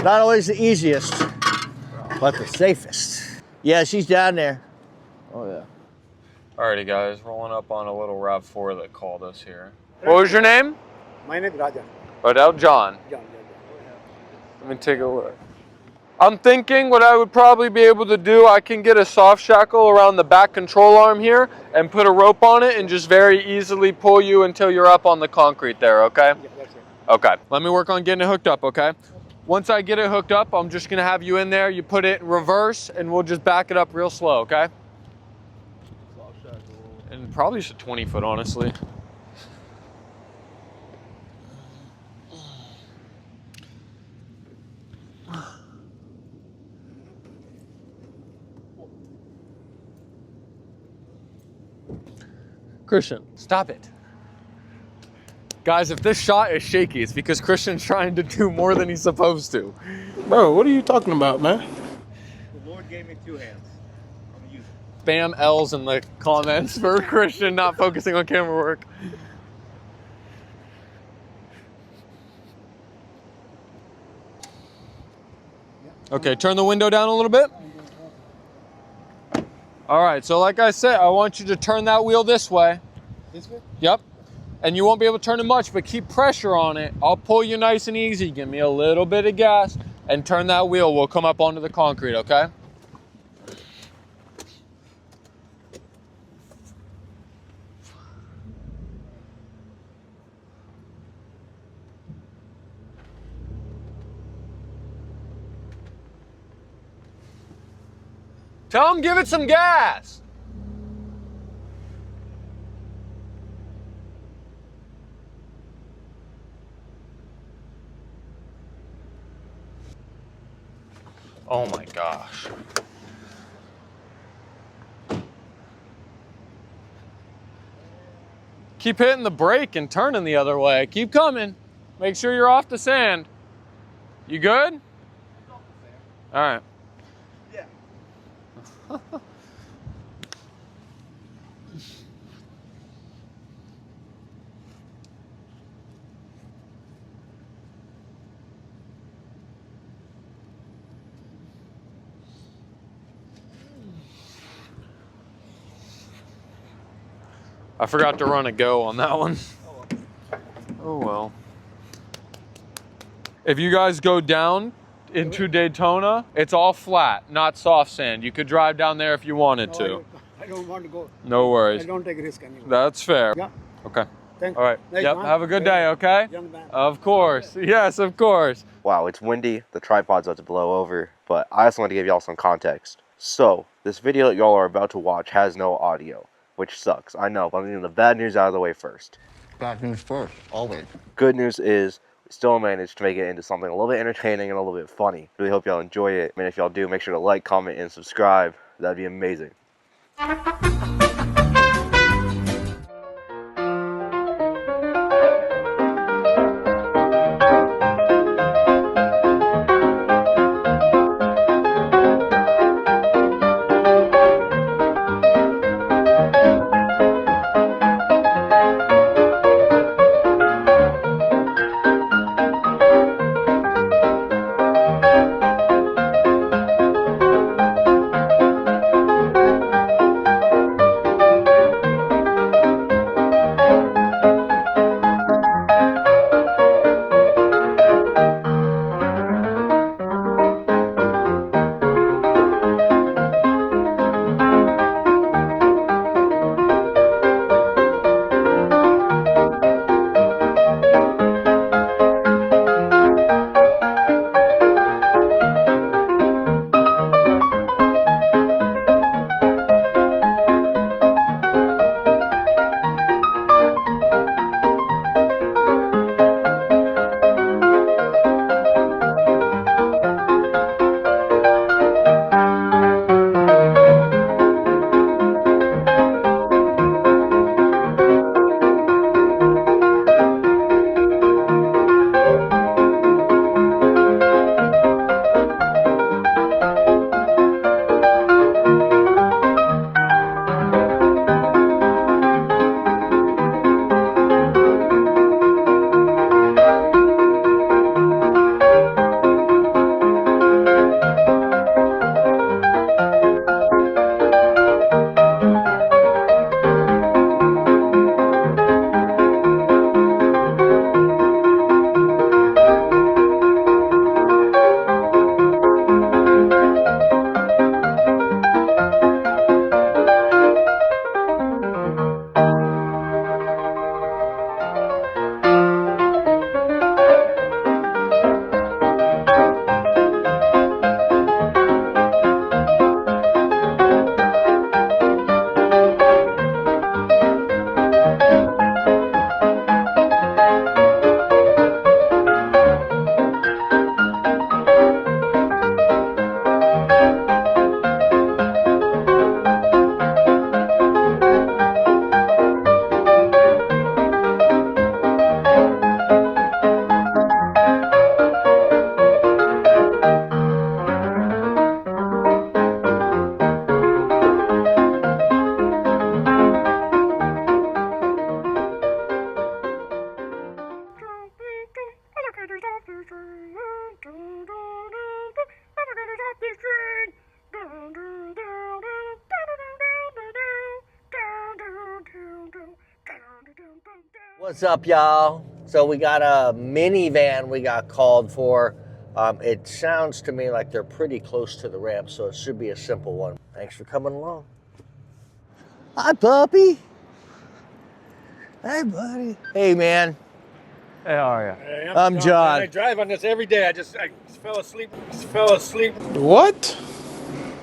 Not always the easiest, but the safest. Yeah, she's down there. Oh, yeah. Alrighty, guys, rolling up on a little RAV4 that called us here. What was your name? My name is Raja. Rodell John. John. Let me take a look. I'm thinking what I would probably be able to do, I can get a soft shackle around the back control arm here and put a rope on it and just very easily pull you until you're up on the concrete there, okay? Yeah, that's it. Okay, let me work on getting it hooked up, okay? Once I get it hooked up, I'm just gonna have you in there, you put it in reverse, and we'll just back it up real slow, okay? And probably just a 20 foot, honestly. Christian, stop it. Guys, if this shot is shaky, it's because Christian's trying to do more than he's supposed to. Bro, what are you talking about, man? The Lord gave me 2 hands. I'm gonna use it. Spam L's in the comments for Christian not focusing on camera work. Okay, turn the window down a little bit. All right, so like I said, I want you to turn that wheel this way. This way? Yep. And you won't be able to turn it much, but keep pressure on it. I'll pull you nice and easy. Give me a little bit of gas and turn that wheel. We'll come up onto the concrete, okay? Tell him give it some gas. Oh my gosh. Keep hitting the brake and turning the other way. Keep coming. Make sure you're off the sand. You good? All right. Yeah. I forgot to run a go on that one. Oh well. If you guys go down into Daytona, it's all flat, not soft sand. You could drive down there if you wanted to. I don't want to go. No worries. I don't take risk anymore. That's fair. Yeah. Okay. Thank All right. Nice Yep. man. Have a good day, okay? Young man. Of course. Yes, of course. Wow, it's windy, the tripod's about to blow over, but I also want to give y'all some context. So, this video that y'all are about to watch has no audio, which sucks, I know, but I'm getting the bad news out of the way first. Bad news first, always. Good news is, we still managed to make it into something a little bit entertaining and a little bit funny. Really hope y'all enjoy it, and if y'all do, make sure to like, comment, and subscribe. That'd be amazing. What's up, y'all? So we got a minivan we got called for. It sounds to me like they're pretty close to the ramp, so it should be a simple one. Thanks for coming along. Hi, puppy. Hey, buddy. Hey, man. Hey, how are you? Hey, I'm John. I drive on this every day. I fell asleep. What?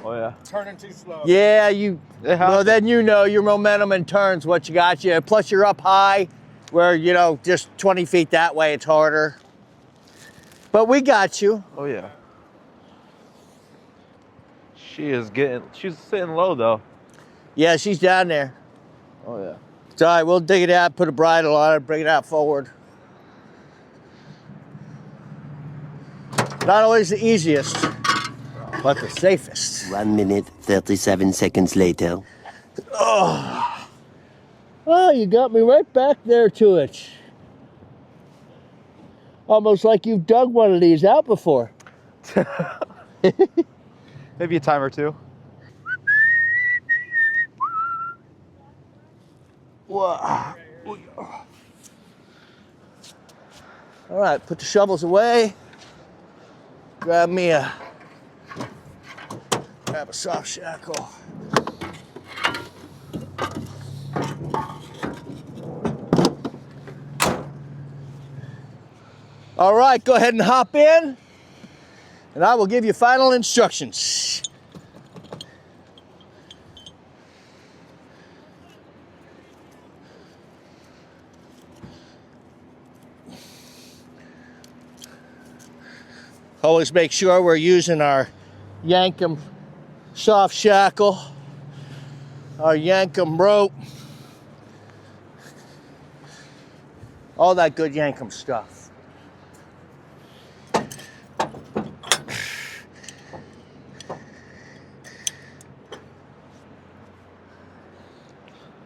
Oh, yeah. Turning too slow. Yeah, It well, happens. then you know your momentum and turns what you got you. Plus, you're up high where, you know, just 20 feet that way, it's harder. But we got you. Oh, yeah. She's sitting low, though. Yeah, she's down there. Oh, yeah. It's all right, we'll dig it out, put a bridle on it, bring it out forward. Not always the easiest, but the safest. 1 minute, 37 seconds later. Oh, you got me right back there to it. Almost like you've dug one of these out before. Maybe a time or two. Whoa. All right, put the shovels away. Grab a soft shackle. All right, go ahead and hop in, and I will give you final instructions. Always make sure we're using our Yankum soft shackle, our Yankum rope, all that good Yankum stuff.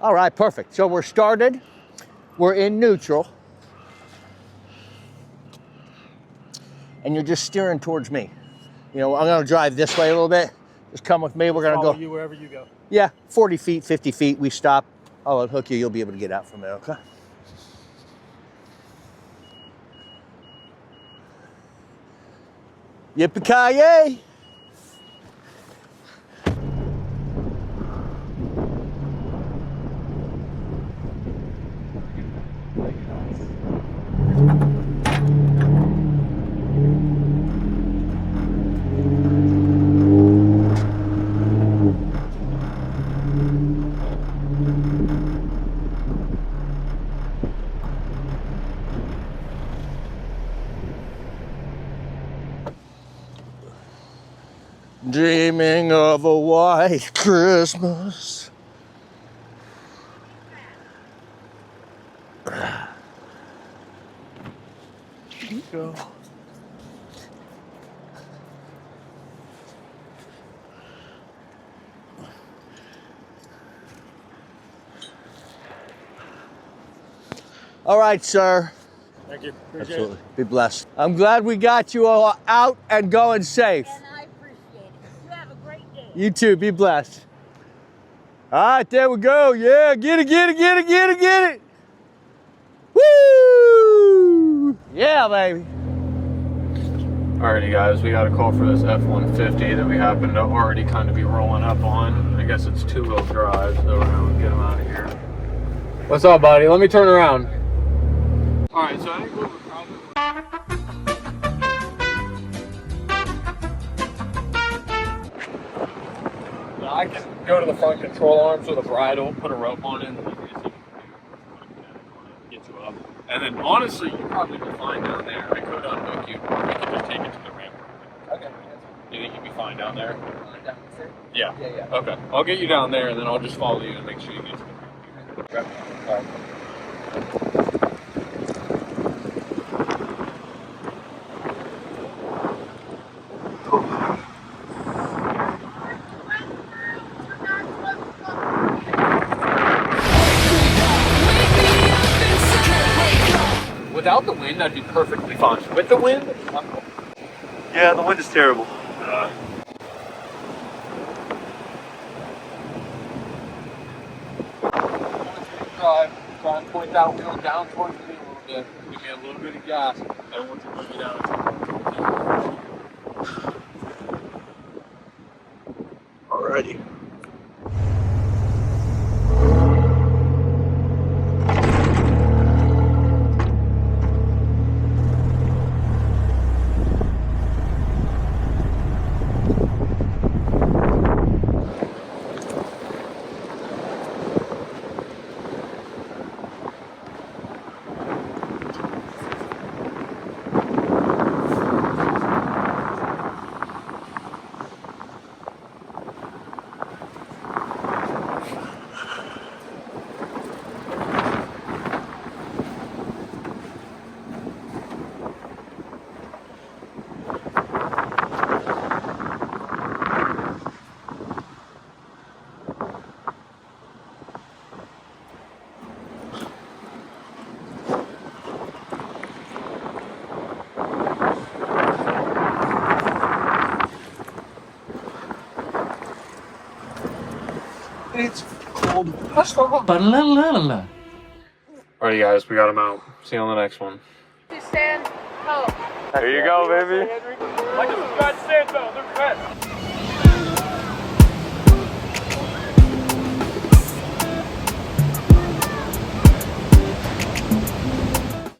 All right, perfect. So we're started. We're in neutral. And you're just steering towards me. You know, I'm gonna drive this way a little bit. Just come with me, we're gonna Follow go. you wherever you go. Yeah, 40 feet, 50 feet, we stop. I'll unhook you, you'll be able to get out from there, okay? Yippee-ki-yay! Dreaming of a white Christmas. Go. All right, sir. Thank you. Appreciate Absolutely. Be blessed. I'm glad we got you all out and going safe. And I appreciate it. You have a great day. You too. Be blessed. All right, there we go. Yeah, get it, get it, get it, get it, get it. Woo! Yeah, baby. Alrighty, guys, we got a call for this F-150 that we happen to already kind of be rolling up on. I guess it's two-wheel drive, so we're gonna get him out of here. What's up, buddy? Let me turn around. Alright, so I think what we're probably... I can go to the front control arms with a bridle, put a rope on it, and get you up. And then, honestly, you probably be fine down there. I could unhook you, or we could just take it to the ramp. Okay. Do you think you'd be fine down there? Yeah. Yeah. Okay. I'll get you down there, and then I'll just follow you and make sure you get to the ramp. All right. Without the wind, I'd be perfectly fine. With the wind, I'm cool. Yeah, the wind is terrible. Drive, try point that wheel down towards me a little bit. Give me a little bit of gas. And once you bring it down, alrighty. It's cold. Ba-la-la-la. Alrighty, guys, we got him out. See you on the next one. Stand up. There you go, baby. Like a Scott Sandfeld, they're best.